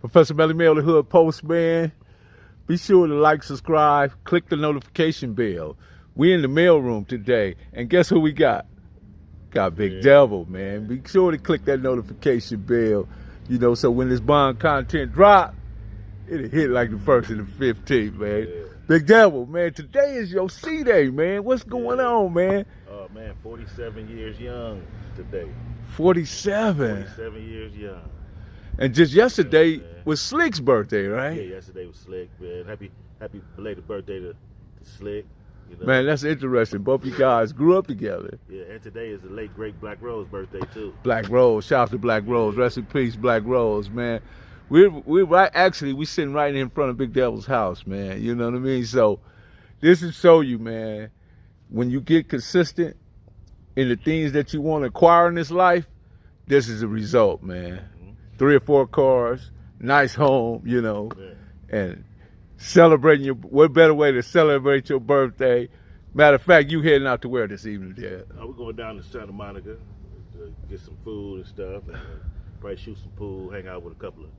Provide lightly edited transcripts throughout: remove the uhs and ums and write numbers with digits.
Professor Melly Mail, the Hood Postman. Be sure to like, subscribe, click the notification bell. We in the mailroom today, and guess who we got? Got Big Devil, man. Be sure to click that notification bell, you know, so when this bond content drop, it'll hit like the 1st and the 15th, man. Yeah. Big Devil, man, today is your C-Day, man. What's going on, man? Oh, man, 47 years young today. 47. 47 years young. And just yesterday was Slick's birthday, Yeah, right? yesterday was Slick, man. Happy belated birthday to Slick. You know? Man, that's interesting. Both you guys grew up together. Yeah, and today is the late, great Black Rose birthday, too. Black Rose, shout out to Black Rose. Rest in peace, Black Rose, man. We're right, actually, we sitting right in front of Big Devil's house, man. You know what I mean? So this is show you, man, when you get consistent in the things that you want to acquire in this life, this is the result, man. 3 or 4 cars, nice home, you know, and celebrating your, what better way to celebrate your birthday? Matter of fact, you heading out to where this evening, Dad? We're going down to Santa Monica to get some food and stuff, and probably shoot some pool, hang out with a couple of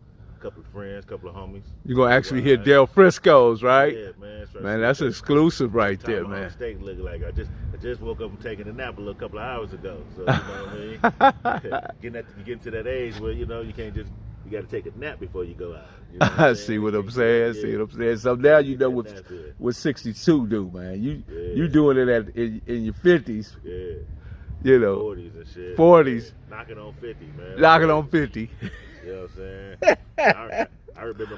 friends, couple of homies. You're going to actually hit Del Frisco's, right? Yeah, man. That's right. Man, that's exclusive right there, man. Steak looking like I just woke up and taking a nap a couple of hours ago. So, you know what I mean? Getting to that age where, you know, you can't just, you got to take a nap before you go out. You know I see what I'm saying. See what I'm saying. So now you know what 62 do, man. You doing it in your 50s. Yeah. You know. 40s and shit. 40s. Yeah. Knocking on 50, man. Knocking on 50. You know what I'm saying? I remember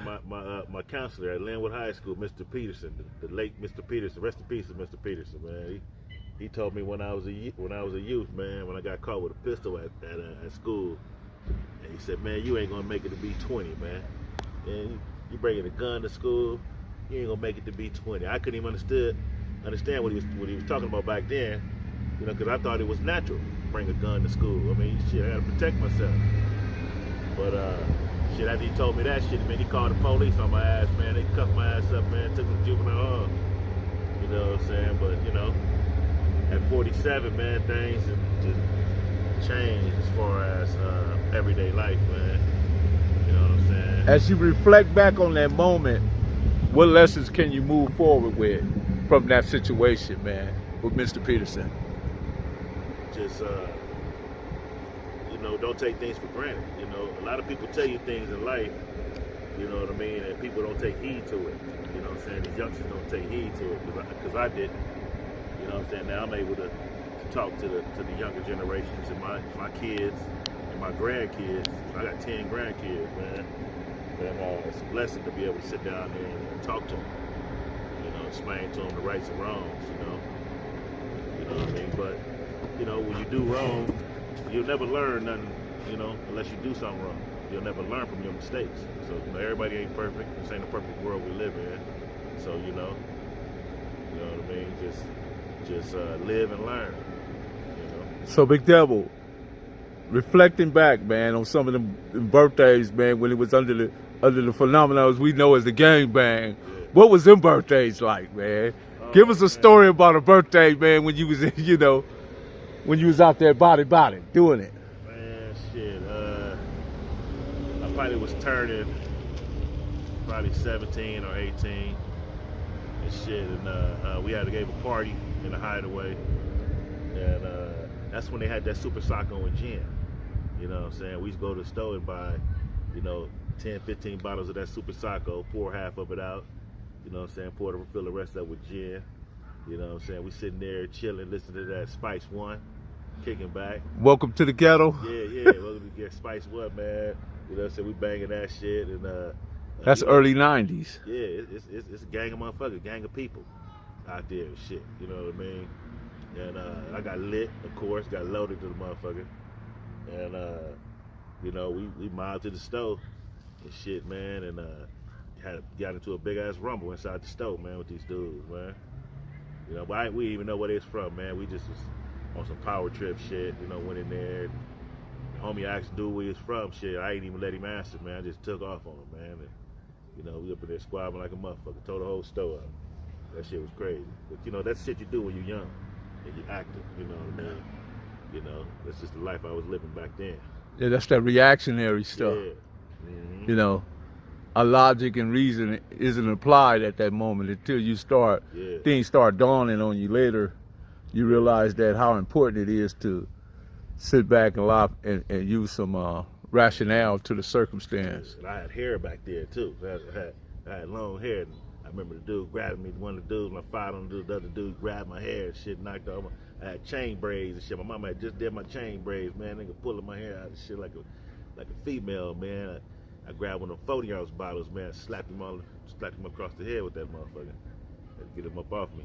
my counselor at Lynnwood High School, Mr. Peterson, the late Mr. Peterson. Rest in peace to Mr. Peterson, man. He told me when I was a youth, man, when I got caught with a pistol at school, and he said, man, you ain't gonna make it to be 20, man. And you bringing a gun to school, you ain't gonna make it to be 20. I couldn't even understand what he was talking about back then, you know, because I thought it was natural to bring a gun to school. I mean, shit, I gotta protect myself. But shit, after he told me that shit, man, he called the police on my ass, man. They cuffed my ass up, man, took me to juvenile hall. You know what I'm saying? But, you know, at 47, man, things have just changed as far as everyday life, man. You know what I'm saying? As you reflect back on that moment, what lessons can you move forward with from that situation, man, with Mr. Peterson? Just, you know, don't take things for granted. You know, a lot of people tell you things in life, you know what I mean, and people don't take heed to it. You know what I'm saying? These youngsters don't take heed to it because I didn't. You know what I'm saying? Now I'm able to talk to the younger generations and my kids and my grandkids. I got 10 grandkids, man. And it's a blessing to be able to sit down there and talk to them. You know, explain to them the rights and wrongs, you know. You know what I mean? But, you know, when you do wrong, you'll never learn nothing, you know, unless you do something wrong. You'll never learn from your mistakes. So, you know, everybody ain't perfect. This ain't a perfect world we live in. So, you know what I mean? Just live and learn, you know. So, Big Devil, reflecting back, man, on some of them birthdays, man, when it was under the phenomena we know as the gangbang, what was them birthdays like, man? Give us a story about a birthday, man, when you was, you know, when you was out there body doing it. Man, shit, I probably was turning probably 17 or 18 and shit, and we had to give a party in the Hideaway, and that's when they had that Super Sacco and gin. You know what I'm saying? We used to go to the store and buy, you know, 10, 15 bottles of that Super Sacco, pour half of it out, you know what I'm saying, fill the rest up with gin. You know what I'm saying? We sitting there chilling, listening to that Spice One, kicking back. Welcome to the ghetto. Yeah, welcome to get Spice One, man. You know what I'm saying? We banging that shit, and that's early 90s. Yeah, it's a gang of motherfuckers, gang of people out there and shit. You know what I mean? And I got lit, of course, got loaded to the motherfucker. And, you know, we mobbed to the stove and shit, man, and got into a big-ass rumble inside the stove, man, with these dudes, man. You know, but we didn't even know where they was from, man. We just was on some power trip shit, you know, went in there. And the homie asked dude where he was from, shit. I ain't even let him answer, man. I just took off on him, man. And, you know, we up in there squabbling like a motherfucker, tore the whole stove up. That shit was crazy. But, you know, that's shit you do when you're young and you're active, you know what I mean? You know, that's just the life I was living back then. Yeah, that's that reactionary stuff. Yeah. Mm-hmm. You know, a logic and reason isn't applied at that moment until you start, Yeah. things start dawning on you later. You realize that how important it is to sit back and laugh and use some rationale to the circumstance. And I had hair back there too. I had long hair. And I remember the dude grabbing me. One of the dudes, my father, the other dude grabbed my hair and shit, knocked off. I had chain braids and shit. My mama had just did my chain braids, man. Nigga pulling my hair out and shit like a female, man. I grabbed one of them 40-ounce bottles, man. Slapped him across the head with that motherfucker. Had to get him up off me.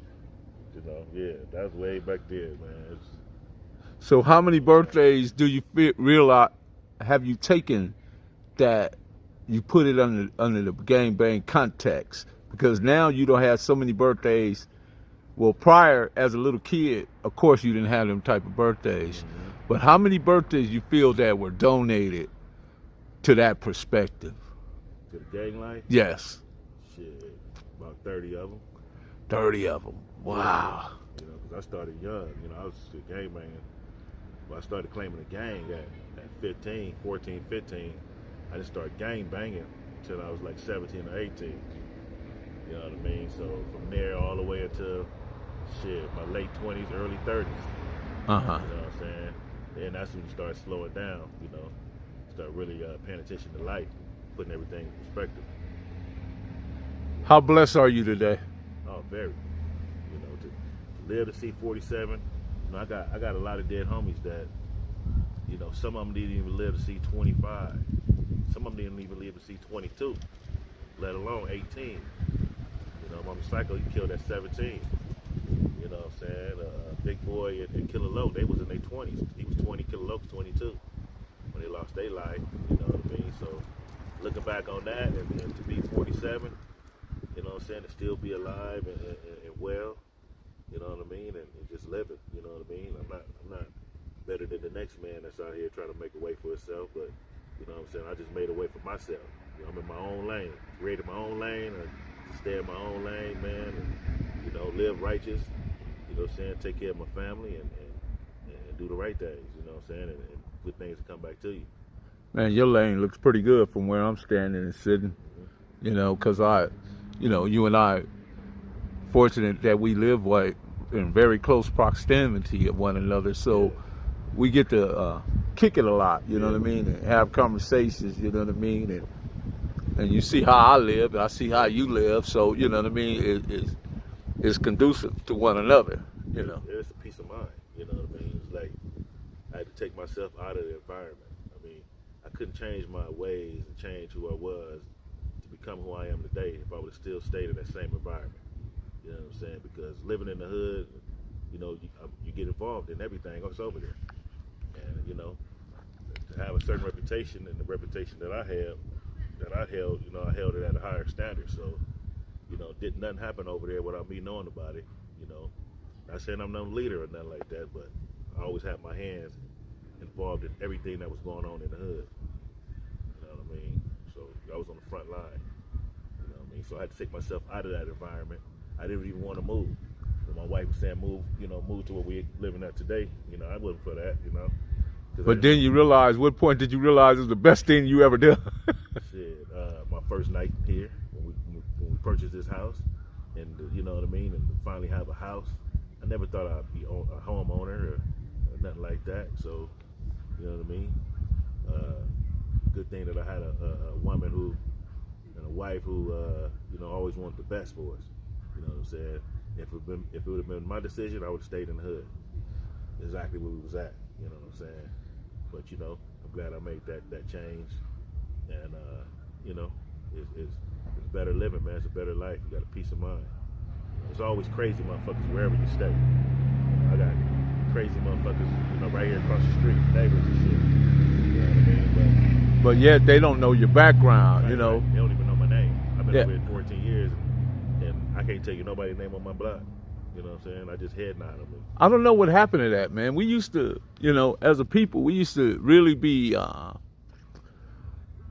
You know, yeah, that was way back there, man. So how many birthdays do you realize have you taken that you put it under the gang bang context? Because now you don't have so many birthdays. Well, prior, as a little kid, of course you didn't have them type of birthdays. Mm-hmm. But how many birthdays you feel that were donated to that perspective? To the gang life? Yes. Shit, about 30 of them. 30 of them. Wow. You know, because I started young. You know, I was just a gang banging. Well, I started claiming a gang at 15, 14, 15. I didn't start gang banging until I was like 17 or 18. You know what I mean? So from there all the way until, shit, my late 20s, early 30s. Uh-huh. You know what I'm saying? Then that's when you start slowing down, you know. Start really paying attention to life, putting everything in perspective. How blessed are you today? Oh, very. You know, to live to see 47. You know, I got a lot of dead homies that, you know, some of them didn't even live to see 25. Some of them didn't even live to see 22, let alone 18. You know, Mama Psycho, he killed at 17. You know what I'm saying? Big Boy and Killer Low, they was in their 20s. He was 20, Killer Low was 22 when they lost their life. You know what I mean? So looking back on that and to be 47, you know what I'm saying, to still be alive and well, you know what I mean, and just living, you know what I mean. I'm not better than the next man that's out here trying to make a way for himself, but you know what I'm saying, I just made a way for myself. You know, I'm in my own lane, created my own lane, I stay in my own lane, man, and you know, live righteous, you know what I'm saying, take care of my family and do the right things, you know what I'm saying, and good things to come back to you. Man, your lane looks pretty good from where I'm standing and sitting, you know, because you and I, fortunate that we live in very close proximity of one another, so we get to kick it a lot, you know what I mean, and have conversations, you know what I mean, and you see how I live, and I see how you live, so, you know what I mean, it's conducive to one another, you know. It's a peace of mind, you know what I mean. It's like I had to take myself out of the environment. I mean, I couldn't change my ways and change who I was to become who I am today if I would have still stayed in that same environment. You know what I'm saying? Because living in the hood, you know, you get involved in everything that's over there. And, you know, to have a certain reputation and the reputation that I held, you know, I held it at a higher standard. So, you know, didn't nothing happen over there without me knowing about it, you know. Not saying I'm no leader or nothing like that, but I always had my hands involved in everything that was going on in the hood. You know what I mean? So I was on the front line. You know what I mean? So I had to take myself out of that environment. I didn't even want to move. When my wife was saying move to where we're living at today, you know, I wasn't for that, you know. But then you realize, what point did you realize it was the best thing you ever did? Shit, my first night here, when we purchased this house, and you know what I mean, and finally have a house. I never thought I'd be a homeowner or nothing like that. So, you know what I mean. Good thing that I had a woman and a wife who, you know, always wanted the best for us. You know what I'm saying? If it would have been my decision, I would have stayed in the hood. Exactly where we was at. You know what I'm saying? But you know, I'm glad I made that change, and you know, it's better living, man. It's a better life. You got a peace of mind. There's always crazy motherfuckers wherever you stay. I got crazy motherfuckers, you know, right here across the street, neighbors and shit. You know what I mean? But yet they don't know your background, right, you know. Right. They don't even know my name. I've been over here 14 years, and I can't tell you nobody's name on my block. You know what I'm saying? I just head nod them. I don't know what happened to that, man. We used to, you know, as a people, we used to really be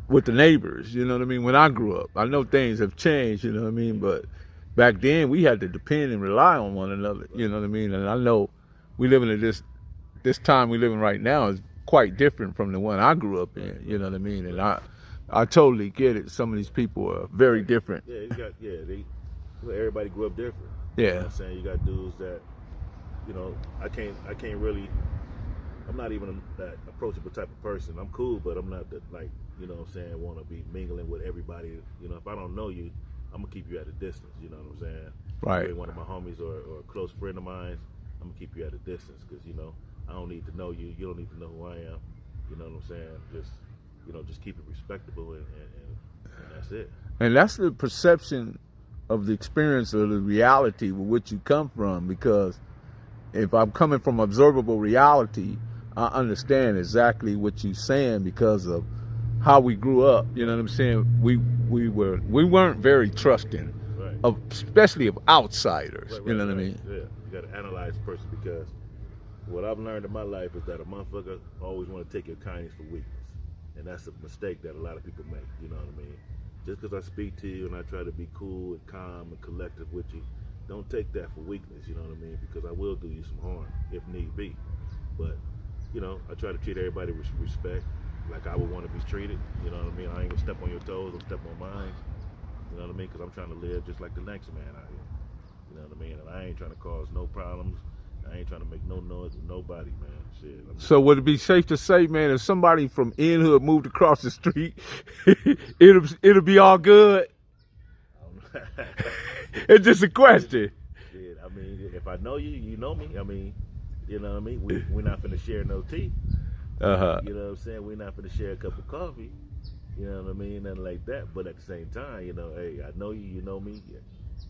with the neighbors, you know what I mean, when I grew up. I know things have changed, you know what I mean, but back then we had to depend and rely on one another, you know what I mean? And I know we living in this time we living right now is quite different from the one I grew up in, you know what I mean? And I totally get it. Some of these people are very different. Yeah, everybody grew up different. You know what Yeah. I'm saying? You got dudes that, I can't really, I'm not even that approachable type of person. I'm cool, but I'm not that, like, what I'm saying, want to be mingling with everybody. If I don't know you, I'm going to keep you at a distance, you know what I'm saying? Right. If you're one of my homies or a close friend of mine, I'm going to keep you at a distance because, I don't need to know you. You don't need to know who I am. You know what I'm saying? Just keep it respectable and that's it. And that's the perception of the experience or the reality with which you come from, because if I'm coming from observable reality, I understand exactly what you're saying because of how we grew up. You know what I'm saying? We weren't very trusting, right. Especially of outsiders. Right, you know what right. I mean? Yeah, you got to analyze the person because what I've learned in my life is that a motherfucker always want to take your kindness for weakness, and that's a mistake that a lot of people make. You know what I mean? Just because I speak to you and I try to be cool and calm and collective with you, don't take that for weakness, you know what I mean? Because I will do you some harm if need be. But, I try to treat everybody with respect, like I would want to be treated, you know what I mean? I ain't gonna step on your toes, I'm step on mine, you know what I mean? Because I'm trying to live just like the next man out here, you know what I mean? And I ain't trying to cause no problems, I ain't trying to make no noise with nobody, man. Shit. So would it be safe to say, man, if somebody from Lynnwood moved across the street, it'll be all good? It's just a question. Shit, I mean, if I know you, you know me. I mean, you know what I mean? We're not finna share no tea. Uh-huh. You know what I'm saying? We're not finna share a cup of coffee. You know what I mean? Nothing like that. But at the same time, hey, I know you, you know me.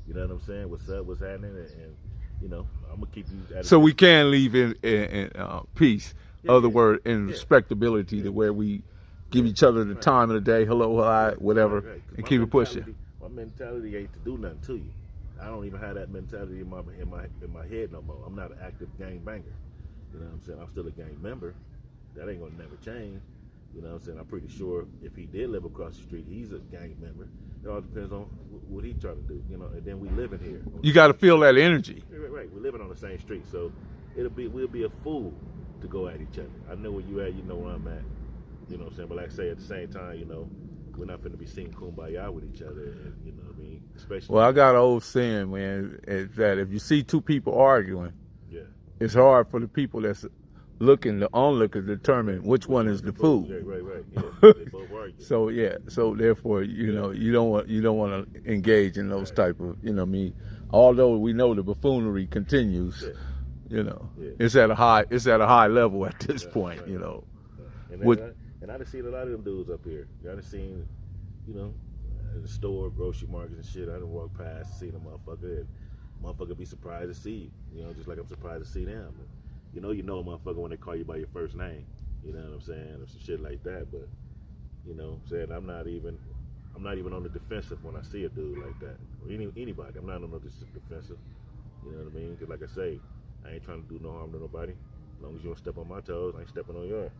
You know what I'm saying? What's up? What's happening? And I'm gonna keep you. At So we can leave in peace. Yeah, Other yeah, word, in yeah. respectability, to where we give each other the time of the day, hello, hi, whatever, Right. and keep it pushing. My mentality ain't to do nothing to you. I don't even have that mentality in my head no more. I'm not an active gang banger. You know what I'm saying? I'm still a gang member. That ain't gonna never change. You know what I'm saying? I'm pretty sure if he did live across the street, he's a gang member. It all depends on what he trying to do. And then we living here. You got to feel that energy. Right. We're living on the same street, so we'll be a fool to go at each other. I know where you at, you know where I'm at. You know what I'm saying? But like I say, at the same time, we're not going to be singing kumbaya with each other. And, you know what I mean? Especially. Well, I got an old saying, man, is that if you see two people arguing, yeah, it's hard for the people that's looking, the onlooker, to determine which one is the fool. Yeah, right. Yeah, they both argue. So therefore, you don't want to engage in those type of, although we know the buffoonery continues, it's at a high level at this point, right. And I done seen a lot of them dudes up here. I done seen, in the store, grocery markets and shit. I done walk past and see the motherfucker, and motherfucker be surprised to see you, just like I'm surprised to see them. And, you know a motherfucker when they call you by your first name. You know what I'm saying? Or some shit like that. But, I'm saying I'm not even on the defensive when I see a dude like that. Or anybody. I'm not on the defensive. You know what I mean? Because like I say, I ain't trying to do no harm to nobody. As long as you don't step on my toes, I ain't stepping on yours.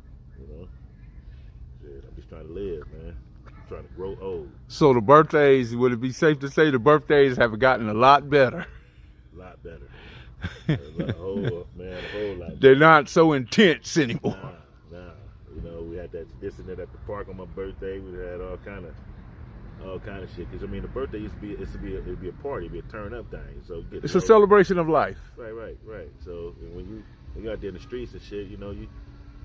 Shit, I'm just trying to live, man. I'm trying to grow old. So the birthdays, would it be safe to say the birthdays have gotten a lot better? A lot better. A whole lot better. They're not so intense anymore. Nah. We had this and that at the park on my birthday. We had all kind of shit. Because the birthday it'd be a party, it'd be a turn up thing. So it's a celebration of life. Right. So when you out there in the streets and shit, you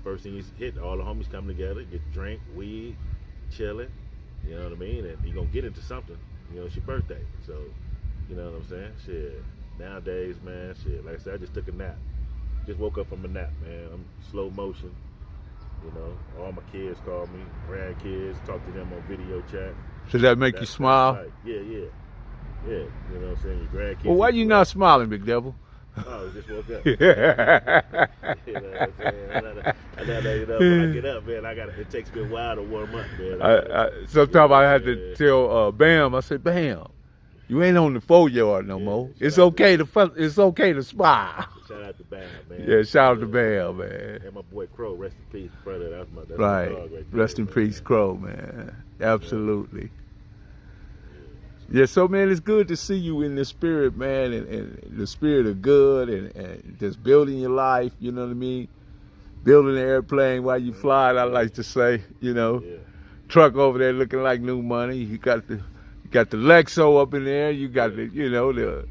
first thing you hit, all the homies come together, get drink, weed, chilling. You know what I mean? And you're gonna get into something. It's your birthday. So you know what I'm saying? Shit. Nowadays, man, shit. Like I said, I just took a nap. Just woke up from a nap, man. I'm slow motion. All my kids call me, grandkids, talk to them on video chat. Does that make you smile? Right. Yeah. You know what I'm saying? Your grandkids. Well, why you not smiling, Big Devil? Oh, I just woke up. You know what I'm saying? When I get up, man, it takes me a while to warm up, man. Sometimes I had to tell Bam, I said, Bam, you ain't on the 4-yard no more. It's okay to smile. Shout out to Bam, man. Yeah, shout out to Bam, man. And my boy Crow, rest in peace, brother. That's my dog right there. Rest in peace, Crow, man. Absolutely. Yeah, so man, it's good to see you in the spirit, man, and the spirit of good and just building your life, you know what I mean? Building an airplane while you fly, I like to say, Yeah. truck over there looking like new money. You got the Lexo up in there. You got the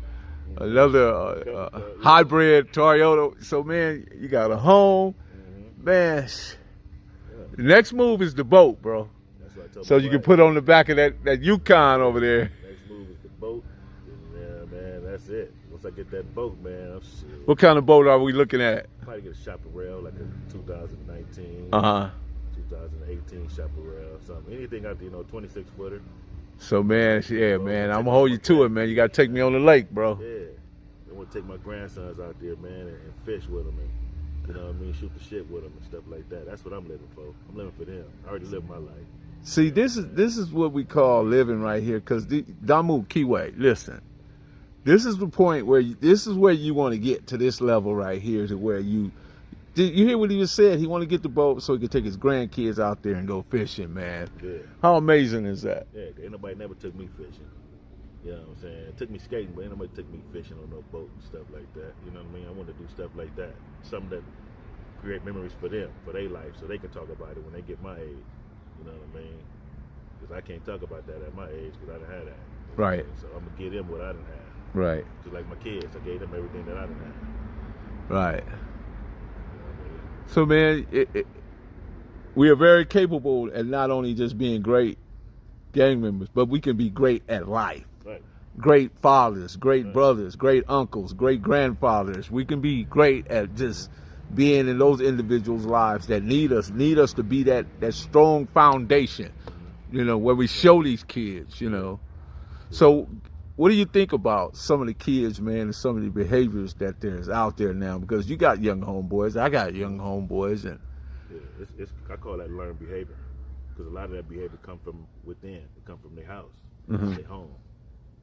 another hybrid Toyota. So man, you got a home, man. The next move is the boat, bro. That's what I told So my you can wife. put on the back of that Yukon over there. Next move is the boat. Yeah, man, that's it. Once I get that boat, man, I'm shit. What kind of boat are we looking at? Probably get a chaparral, like a 2019, 2018 chaparral, something. Anything out there, 26 footer. So man, yeah, man, I'm gonna hold you to it, man. You gotta take me on the lake, bro. Yeah, I want to take my grandsons out there, man, and fish with them, and you know what I mean, shoot the shit with them and stuff like that. That's what I'm living for. I'm living for them. I already lived my life. See, this is what we call living right here, because Damu Kiwe, listen, this is the point where this is where you want to get to this level right here, to where you hear what he just said? He want to get the boat so he can take his grandkids out there and go fishing, man. Yeah. How amazing is that? Yeah, ain't nobody never took me fishing. You know what I'm saying? It took me skating, but ain't nobody took me fishing on no boat and stuff like that. You know what I mean? I want to do stuff like that. Something that create memories for them, for their life, so they can talk about it when they get my age. You know what I mean? Because I can't talk about that at my age because I didn't have that. Right. So I'm going to give them what I didn't have. Right. Just like my kids, I gave them everything that I didn't have. Right. You know what I mean? So, man, we are very capable at not only just being great gang members, but we can be great at life. Right. Great fathers, great brothers, great uncles, great grandfathers. We can be great at just being in those individuals' lives that need us to be that strong foundation, where we show these kids, So what do you think about some of the kids, man, and some of the behaviors that there's out there now? Because you got young homeboys, I got young homeboys, and yeah, I call that learned behavior, because a lot of that behavior come from within. It come from their house, their home.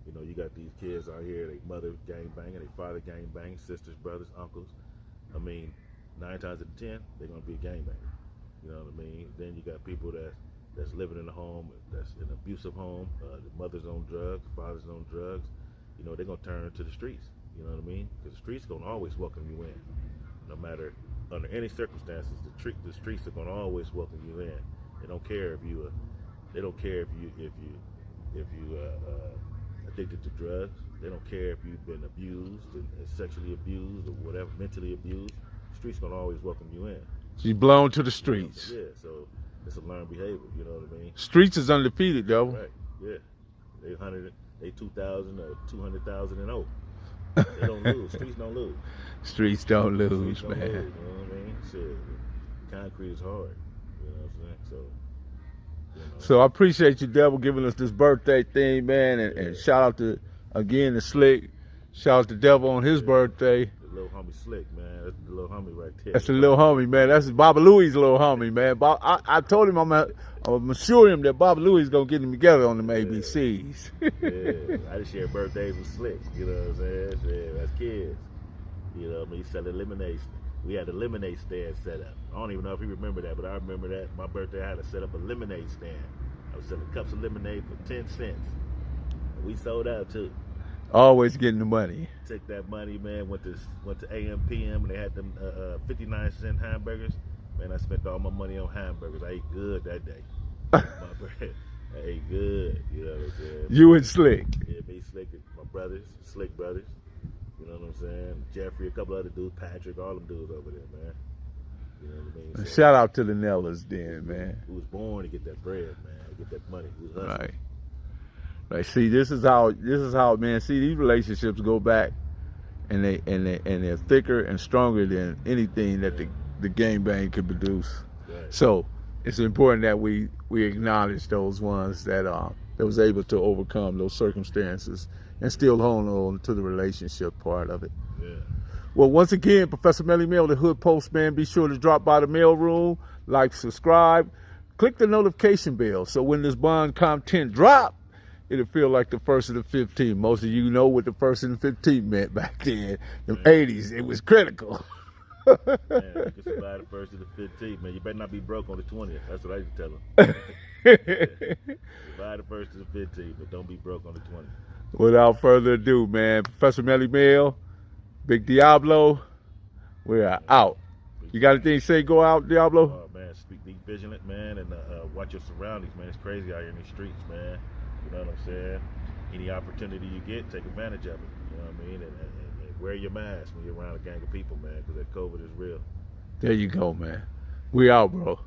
You got these kids out here, they mother gang banging, they father gang banging, sisters, brothers, uncles. I mean, 9 times out of 10, they're gonna be a gang banger. You know what I mean? Then you got people that's living in a home that's an abusive home. The mother's on drugs, the father's on drugs. They're gonna turn to the streets. You know what I mean? Because the streets gonna always welcome you in, no matter under any circumstances. The streets are gonna always welcome you in. They don't care if you. They don't care if you addicted to drugs. They don't care if you've been abused and sexually abused or whatever, mentally abused. The streets gonna always welcome you in. you belong to the streets. Yeah, so it's a learned behavior. You know what I mean? Streets is undefeated, though. Right. Yeah. They 2,000 or 200,000 and over. They don't lose. Streets don't lose. Streets don't lose, Streets don't man. lose, you know what I mean? Shit. Concrete is hard. You know what I'm saying? So I appreciate you, Devil, giving us this birthday thing, man, and shout out to the Slick. Shout out to Devil on his birthday. The little homie Slick, man. That's the little homie right there. That's the little homie, man. That's Baba Louie's little homie, man. I told him I'm assure him that Baba Louie's gonna get him together on them ABCs. Yeah, I just share birthdays with Slick. You know what I'm saying? Yeah, that's kids. You know what I mean? He selling lemonade. We had a lemonade stand set up. I don't even know if he remember that, but I remember that my birthday I had to set up a lemonade stand. I was selling cups of lemonade for 10 cents. And we sold out too. Always getting the money. Took that money, man, went to AM, PM, and they had them 59-cent hamburgers. Man, I spent all my money on hamburgers. I ate good that day. I ate good, you know what I'm saying? You and Slick. Yeah, me, Slick, my brothers, Slick brothers. You know what I'm saying? Jeffrey, a couple other dudes, Patrick, all them dudes over there, man. You know what I mean? So, Shout out to the Nellas then, man. who was born to get that bread, man, get that money. Who was hustling. Right. See, this is how man. See, these relationships go back, and they're thicker and stronger than anything that the gangbang could produce. Right. So it's important that we acknowledge those ones that was able to overcome those circumstances and still hold on to the relationship part of it. Yeah. Well, once again, Professor Melly Mail, the Hood Postman. Be sure to drop by the mail room, like, subscribe, click the notification bell, so when this bond content drop, it'll feel like the 1st of the 15th. Most of you know what the 1st and the 15th meant back then. The 80s, it was critical. Man, you can survive the 1st to the 15th, man. You better not be broke on the 20th. That's what I used to tell them. Survive the 1st to the 15th, but don't be broke on the 20th. Without further ado, man, Professor Melly Mail, Big Diablo, we are out. You got anything to say? Go out, Diablo. Man, be vigilant, man, and watch your surroundings, man. It's crazy out here in these streets, man. You know what I'm saying? Any opportunity you get, take advantage of it. You know what I mean? And wear your mask when you're around a gang of people, man, because that COVID is real. There you go, man. We out, bro.